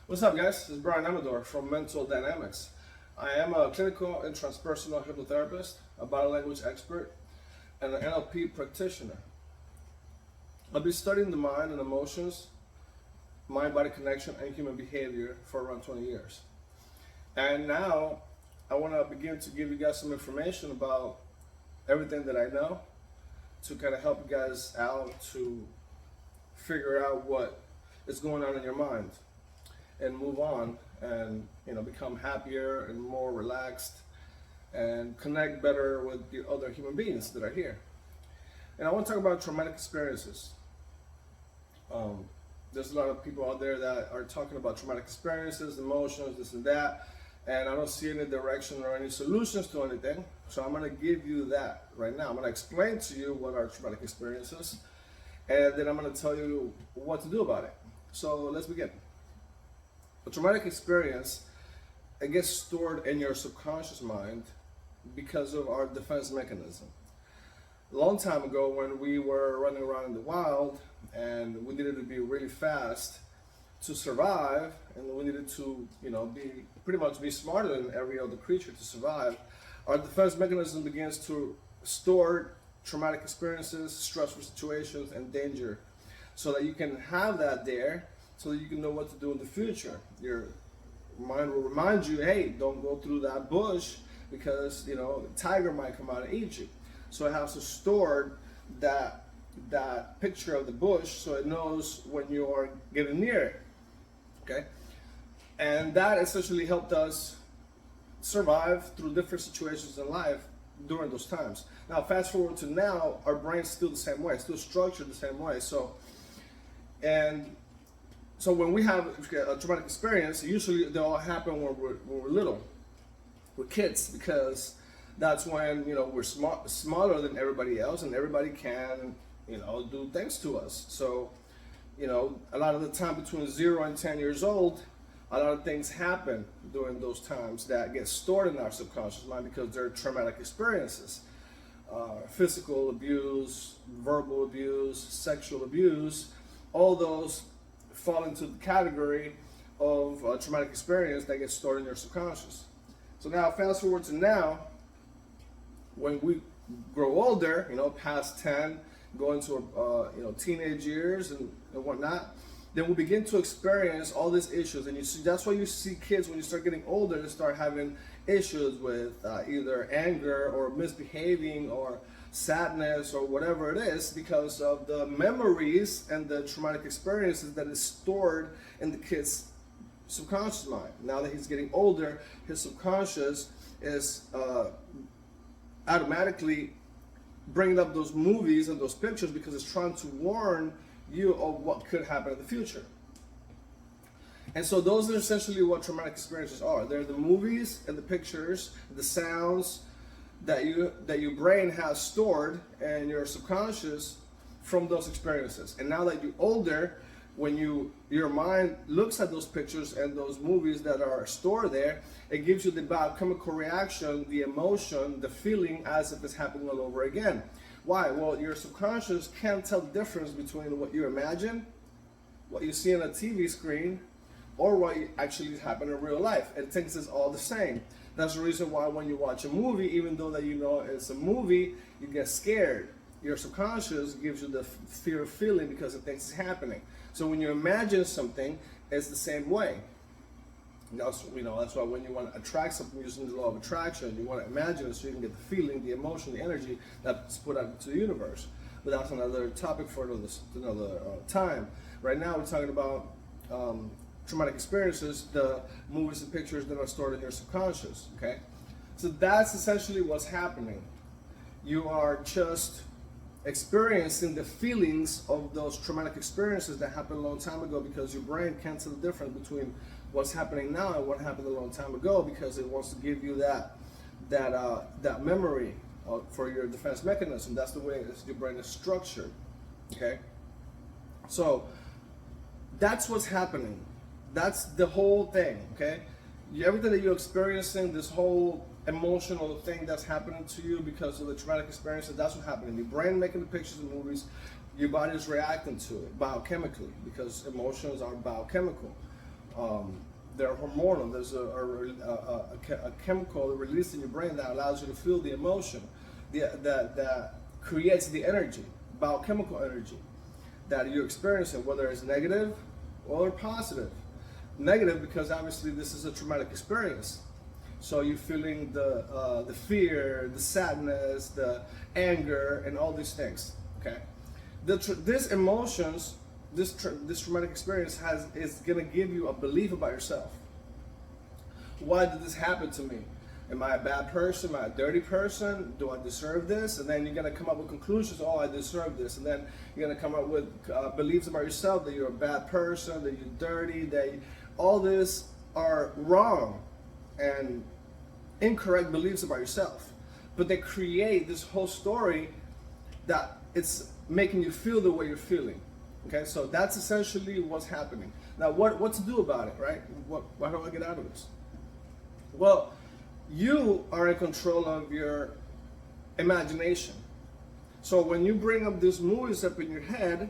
What's up, guys? This is Bryan Amador from Mental Dynamics. I am a clinical and transpersonal hypnotherapist, a body language expert, and an NLP practitioner. I've been studying the mind and emotions, mind-body connection, and human behavior for around 20 years. And now I want to begin to give you guys some information about everything that I know to kind of help you guys out to figure out what is going on in your mind and move on and become happier and more relaxed and connect better with the other human beings that are here. And I want to talk about traumatic experiences. There's a lot of people out there that are talking about traumatic experiences, emotions, this and that, and I don't see any direction or any solutions to anything. So I'm going to give you that right now. I'm going to explain to you what are traumatic experiences, and then I'm going to tell you what to do about it. So let's begin. A traumatic experience, it gets stored in your subconscious mind because of our defense mechanism. A long time ago, when we were running around in the wild and we needed to be really fast to survive, and we needed to, be pretty much be smarter than every other creature to survive, our defense mechanism begins to store traumatic experiences, stressful situations, and danger, so that you can have that there, so that you can know what to do in the future. Your mind will remind you, hey, don't go through that bush because a tiger might come out and eat you. So it has to store that picture of the bush so it knows when you are getting near it. Okay? And that essentially helped us survive through different situations in life during those times. Now, fast forward to now, our brain's still the same way, still structured the same way. So when we have a traumatic experience, usually they all happen when we're little. We're kids, because that's when we're smaller than everybody else, and everybody can do things to us. So a lot of the time between 0 and 10 years old, a lot of things happen during those times that get stored in our subconscious mind because they're traumatic experiences. Physical abuse, verbal abuse, sexual abuse, all those fall into the category of traumatic experience that gets stored in your subconscious. So now, fast forward to now, when we grow older, past 10, go into teenage years and whatnot, then we begin to experience all these issues. And that's why you see kids, when you start getting older, they start having issues with either anger or misbehaving or sadness or whatever it is, because of the memories and the traumatic experiences that is stored in the kid's subconscious mind. Now that he's getting older, his subconscious is automatically bringing up those movies and those pictures because it's trying to warn you of what could happen in the future. And so those are essentially what traumatic experiences are. They're the movies and the pictures, the sounds that your brain has stored in your subconscious from those experiences. And now that you're older, when your mind looks at those pictures and those movies that are stored there, it gives you the biochemical reaction, the emotion, the feeling as if it's happening all over again. Why? Well, your subconscious can't tell the difference between what you imagine, what you see on a TV screen, or what actually happened in real life. It thinks it's all the same. That's the reason why when you watch a movie, even though that it's a movie, you get scared. Your subconscious gives you the fear feeling because it thinks it's happening. So when you imagine something, it's the same way. That's why when you want to attract something using the law of attraction, you want to imagine it so you can get the feeling, the emotion, the energy that's put out into the universe. But that's another topic for another time. Right now we're talking about traumatic experiences, the movies and pictures that are stored in your subconscious. Okay, so that's essentially what's happening. You are just experiencing the feelings of those traumatic experiences that happened a long time ago, because your brain can't tell the difference between what's happening now and what happened a long time ago, because it wants to give you that memory for your defense mechanism. That's the way your brain is structured. Okay, so that's what's happening. That's the whole thing. Okay, everything that you're experiencing, this whole emotional thing that's happening to you because of the traumatic experiences, that's what's happening. Your brain making the pictures and movies, your body is reacting to it biochemically, because emotions are biochemical. They're hormonal. There's a chemical released in your brain that allows you to feel the emotion, that creates the energy, biochemical energy that you're experiencing, whether it's negative or positive. Negative because obviously this is a traumatic experience. So you're feeling the fear, the sadness, the anger, and all these things. Okay, these emotions, this traumatic experience is gonna give you a belief about yourself. Why did this happen to me? Am I a bad person? Am I a dirty person? Do I deserve this? And then you're gonna come up with conclusions. Oh, I deserve this. And then you're gonna come up with beliefs about yourself that you're a bad person, that you're dirty, all this are wrong and incorrect beliefs about yourself. But they create this whole story that it's making you feel the way you're feeling. Okay, so that's essentially what's happening. Now, what to do about it, right? Why do I get out of this? Well, you are in control of your imagination. So when you bring up these movies up in your head,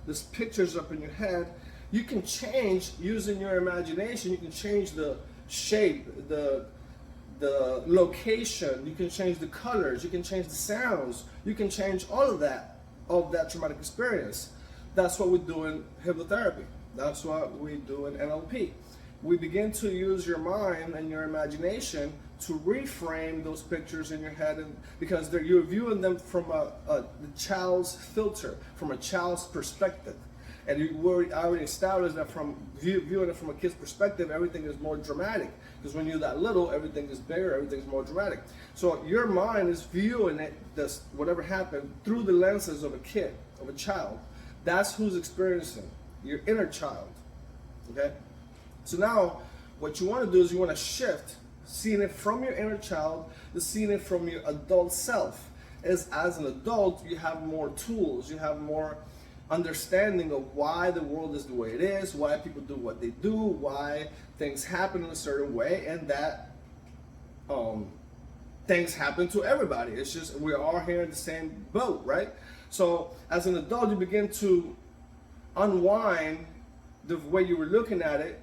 these pictures up in your head, you can change using your imagination. You can change the shape, the location, you can change the colors, you can change the sounds, you can change all of that traumatic experience. That's what we do in hypnotherapy. That's what we do in NLP. We begin to use your mind and your imagination to reframe those pictures in your head, and because you're viewing them from the child's filter, from a child's perspective. And I already established that from viewing it from a kid's perspective, everything is more dramatic. Because when you're that little, everything is bigger, everything's more dramatic. So your mind is viewing it, whatever happened, through the lenses of a kid, of a child. That's who's experiencing, your inner child. Okay? So now, what you want to do is you want to shift, seeing it from your inner child to seeing it from your adult self. As an adult, you have more tools, you have more understanding of why the world is the way it is, why people do what they do, why things happen in a certain way, and that things happen to everybody. It's just we're all here in the same boat, right? So as an adult, you begin to unwind the way you were looking at it.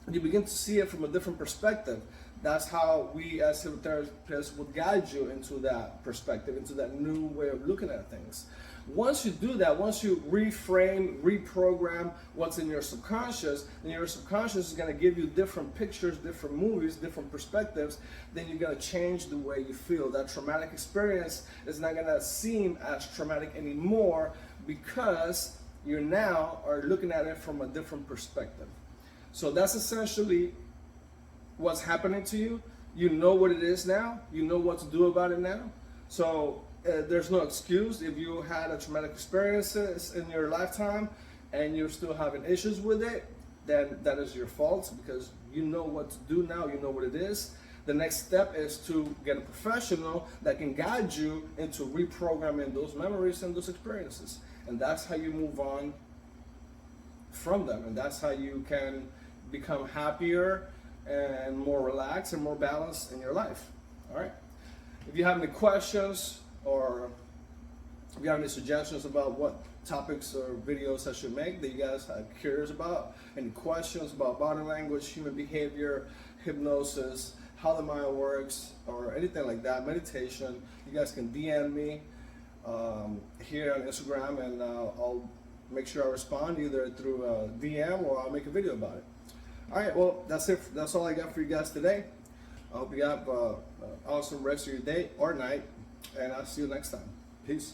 You begin to see it from a different perspective. That's how we as hypnotherapists would guide you into that perspective, into that new way of looking at things. Once you do that, once you reframe, reprogram what's in your subconscious, then your subconscious is going to give you different pictures, different movies, different perspectives. Then you're going to change the way you feel. That traumatic experience is not going to seem as traumatic anymore because you now are looking at it from a different perspective. So that's essentially what's happening to you. You know what it is now. You know what to do about it now. So there's no excuse. If you had a traumatic experiences in your lifetime and you're still having issues with it, then that is your fault because you know what to do now. You know what it is. The next step is to get a professional that can guide you into reprogramming those memories and those experiences. And that's how you move on from them. And that's how you can become happier and more relaxed and more balanced in your life. All right. If you have any questions or if you have any suggestions about what topics or videos I should make that you guys are curious about, any questions about body language, human behavior, hypnosis, how the mind works, or anything like that, meditation, you guys can DM me here on Instagram, and I'll make sure I respond either through a DM or I'll make a video about it. All right, well, that's it. That's all I got for you guys today. I hope you have an awesome rest of your day or night, and I'll see you next time. Peace.